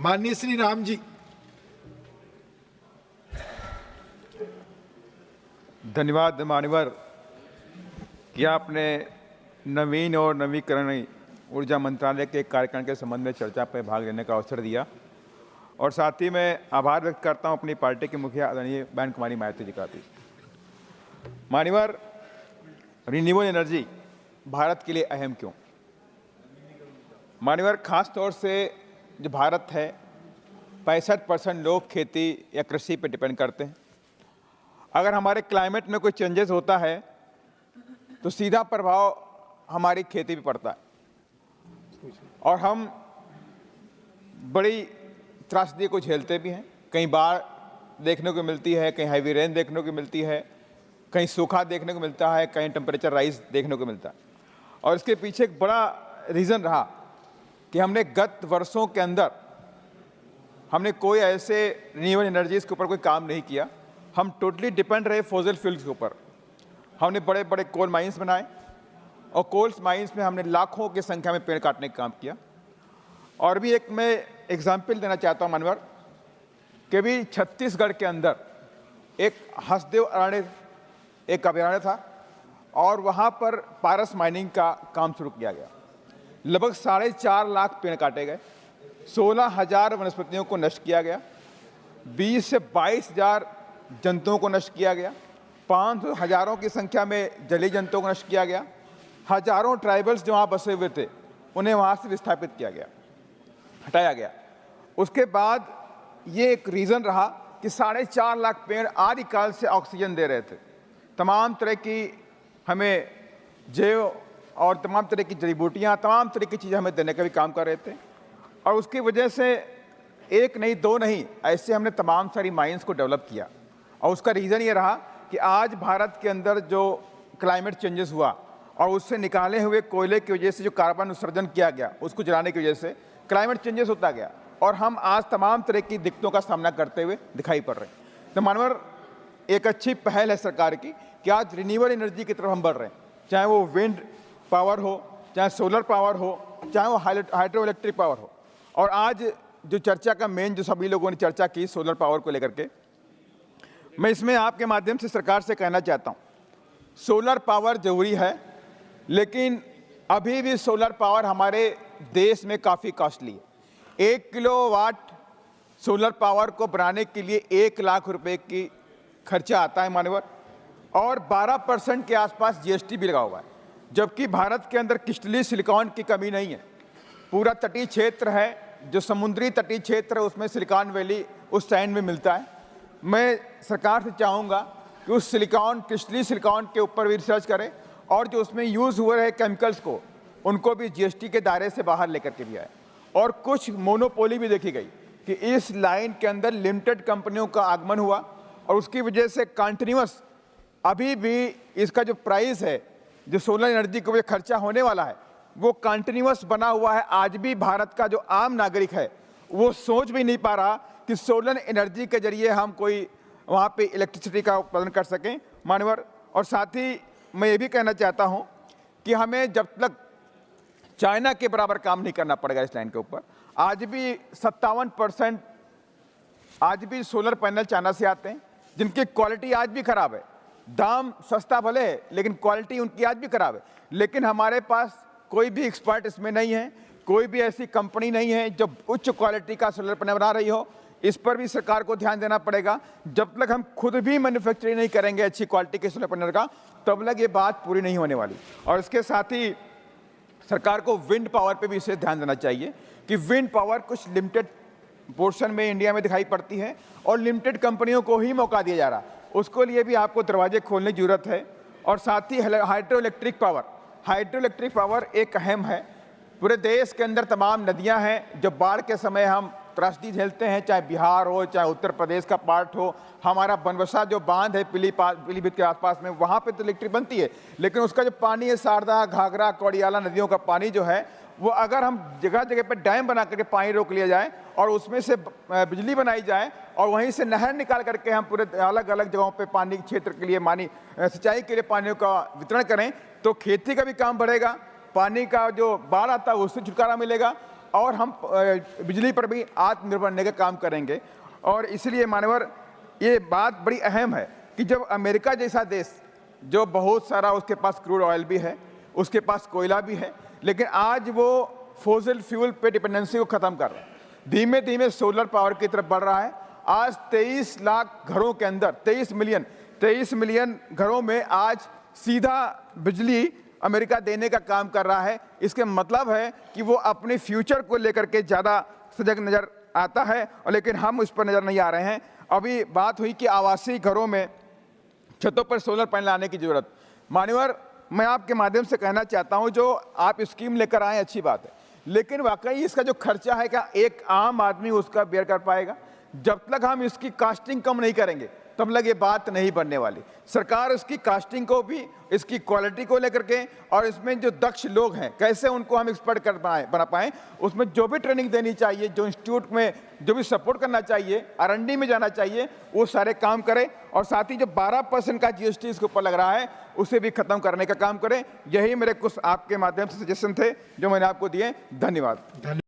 माननीय श्री राम जी। धन्यवाद मान्यवर कि आपने नवीन और नवीकरणीय ऊर्जा मंत्रालय के कार्यक्रम के संबंध में चर्चा पर भाग लेने का अवसर दिया और साथ ही मैं आभार व्यक्त करता हूं अपनी पार्टी के मुखिया आदरणीय बहन कुमारी मायावती जी का भी। मान्यवर, रिन्यूएबल एनर्जी भारत के लिए अहम क्यों? मान्यवर, खास तौर से जो भारत है 65% लोग खेती या कृषि पर डिपेंड करते हैं। अगर हमारे क्लाइमेट में कोई चेंजेस होता है तो सीधा प्रभाव हमारी खेती पे पड़ता है और हम बड़ी त्रासदी को झेलते भी हैं। कहीं बाढ़ देखने को मिलती है, कहीं हैवी रेन देखने को मिलती है, कहीं सूखा देखने को मिलता है, कहीं टेम्परेचर राइज देखने को मिलता है। और इसके पीछे एक बड़ा रीज़न रहा कि हमने गत वर्षों के अंदर हमने कोई ऐसे रिन्यूएबल एनर्जीज़ के ऊपर कोई काम नहीं किया। हम टोटली डिपेंड रहे फॉसिल फ्यूल्स के ऊपर। हमने बड़े बड़े कोल माइंस बनाए और कोल माइंस में हमने लाखों की संख्या में पेड़ काटने का काम किया। और भी एक मैं एग्जाम्पल देना चाहता हूँ मानवर कि भी छत्तीसगढ़ के अंदर एक हसदेव अरण्य एक अभयारण्य था और वहाँ पर पारस माइनिंग का काम शुरू किया गया। लगभग 4.5 लाख पेड़ काटे गए, 16,000 वनस्पतियों को नष्ट किया गया, 20 से 22,000 जंतुओं को नष्ट किया गया, 500 हजारों की संख्या में जलीय जंतुओं को नष्ट किया गया, हजारों ट्राइबल्स जो वहाँ बसे हुए थे उन्हें वहाँ से विस्थापित किया गया, हटाया गया। उसके बाद ये एक रीज़न रहा कि 4.5 लाख पेड़ आदिकाल से ऑक्सीजन दे रहे थे, तमाम तरह की हमें जैव और तमाम तरह की जड़ी बूटियाँ, तमाम तरह की चीज़ें हमें देने का भी काम कर रहे थे। और उसकी वजह से एक नहीं दो नहीं ऐसे हमने तमाम सारी माइंस को डेवलप किया। और उसका रीज़न ये रहा कि आज भारत के अंदर जो क्लाइमेट चेंजेस हुआ और उससे निकाले हुए कोयले की वजह से जो कार्बन उत्सर्जन किया गया उसको जलाने की वजह से क्लाइमेट चेंजेस होता गया और हम आज तमाम तरह की दिक्कतों का सामना करते हुए दिखाई पड़ रहे हैं। तो मानवर, एक अच्छी पहल है सरकार की कि आज रिन्यूएबल एनर्जी की तरफ हम बढ़ रहे हैं, चाहे वो विंड पावर हो, चाहे सोलर पावर हो, चाहे वो हाइड्रो इलेक्ट्रिक पावर हो। और आज जो चर्चा का मेन जो सभी लोगों ने चर्चा की सोलर पावर को लेकर के, मैं इसमें आपके माध्यम से सरकार से कहना चाहता हूँ, सोलर पावर जरूरी है लेकिन अभी भी सोलर पावर हमारे देश में काफ़ी कॉस्टली है। 1 किलोवाट सोलर पावर को बनाने के लिए 1 लाख रुपए की खर्चा आता है मानवर, और 12% के आसपास जीएसटी भी लगा हुआ है। जबकि भारत के अंदर क्रिस्टलीय सिलिकॉन की कमी नहीं है। पूरा तटीय क्षेत्र है, जो समुद्री तटीय क्षेत्र है उसमें सिलिकॉन वैली उस सैंड में मिलता है। मैं सरकार से चाहूँगा कि उस सिलिकॉन, क्रिस्टलीय सिलिकॉन के ऊपर भी रिसर्च करें और जो उसमें यूज़ हुए रहे केमिकल्स को उनको भी जीएसटी के दायरे से बाहर लेकर के भी आए। और कुछ मोनोपोली भी देखी गई कि इस लाइन के अंदर लिमिटेड कंपनियों का आगमन हुआ और उसकी वजह से कंटिन्यूअस अभी भी इसका जो प्राइस है, जो सोलर एनर्जी को खर्चा होने वाला है, वो कंटिन्यूअस बना हुआ है। आज भी भारत का जो आम नागरिक है वो सोच भी नहीं पा रहा कि सोलर एनर्जी के जरिए हम कोई वहाँ पे इलेक्ट्रिसिटी का उत्पादन कर सकें मानवर। और साथ ही मैं ये भी कहना चाहता हूँ कि हमें जब तक चाइना के बराबर काम नहीं करना पड़ेगा इस लाइन के ऊपर। आज भी 57% आज भी सोलर पैनल चाइना से आते हैं जिनकी क्वालिटी आज भी खराब है। दाम सस्ता भले है लेकिन क्वालिटी उनकी आज भी खराब है। लेकिन हमारे पास कोई भी एक्सपर्ट इसमें नहीं है, कोई भी ऐसी कंपनी नहीं है जो उच्च क्वालिटी का सोलर पैनल बना रही हो। इस पर भी सरकार को ध्यान देना पड़ेगा। जब तक हम खुद भी मैन्युफैक्चरिंग नहीं करेंगे अच्छी क्वालिटी के सोलर पैनल का, तब तक ये बात पूरी नहीं होने वाली। और इसके साथ ही सरकार को विंड पावर पे भी इसे ध्यान देना चाहिए कि विंड पावर कुछ लिमिटेड पोर्शन में इंडिया में दिखाई पड़ती है और लिमिटेड कंपनियों को ही मौका दिया जा रहा है। उसके लिए भी आपको दरवाजे खोलने की जरूरत है। और साथ ही हाइड्रो इलेक्ट्रिक पावर एक अहम है। पूरे देश के अंदर तमाम नदियां हैं, जब बाढ़ के समय हम त्रासदी झेलते हैं, चाहे बिहार हो, चाहे उत्तर प्रदेश का पार्ट हो। हमारा बनबसा जो बांध है पीलीभीत के आसपास में, वहाँ पे तो इलेक्ट्रिक बनती है, लेकिन उसका जो पानी है शारदा, घाघरा, कौड़ियाला नदियों का पानी जो है वो अगर हम जगह जगह पे डैम बना करके पानी रोक लिया जाए और उसमें से बिजली बनाई जाए और वहीं से नहर निकाल करके हम पूरे अलग अलग जगहों पे पानी क्षेत्र के लिए सिंचाई के लिए पानी का वितरण करें, तो खेती का भी काम बढ़ेगा, पानी का जो बाढ़ आता है उससे छुटकारा मिलेगा और हम बिजली पर भी आत्मनिर्भर बनने का काम करेंगे। और इसलिए मान्यवर ये बात बड़ी अहम है कि जब अमेरिका जैसा देश, जो बहुत सारा उसके पास क्रूड ऑयल भी है, उसके पास कोयला भी है, लेकिन आज वो फॉसिल फ्यूल पे डिपेंडेंसी को ख़त्म कर रहा है, धीमे धीमे सोलर पावर की तरफ बढ़ रहा है। आज 23 लाख घरों के अंदर 23 मिलियन घरों में आज सीधा बिजली अमेरिका देने का काम कर रहा है। इसके मतलब है कि वो अपने फ्यूचर को लेकर के ज़्यादा सजग नज़र आता है, और लेकिन हम उस पर नज़र नहीं आ रहे हैं। अभी बात हुई कि आवासीय घरों में छतों पर सोलर पैनल लाने की ज़रूरत। मान्यवर, मैं आपके माध्यम से कहना चाहता हूं, जो आप स्कीम लेकर आए अच्छी बात है, लेकिन वाकई इसका जो खर्चा है क्या एक आम आदमी उसका बेयर कर पाएगा? जब तक हम इसकी कास्टिंग कम नहीं करेंगे तब तक ये बात नहीं बनने वाली। सरकार उसकी कास्टिंग को भी, इसकी क्वालिटी को लेकर के, और इसमें जो दक्ष लोग हैं कैसे उनको हम एक्सपर्ट बना पाएँ, उसमें जो भी ट्रेनिंग देनी चाहिए, जो इंस्टीट्यूट में जो भी सपोर्ट करना चाहिए, R&D में जाना चाहिए, वो सारे काम करें। और साथ ही जो 12% का GST इसके ऊपर लग रहा है उसे भी खत्म करने का काम करें। यही मेरे कुछ आपके माध्यम से सजेशन थे जो मैंने आपको दिए। धन्यवाद।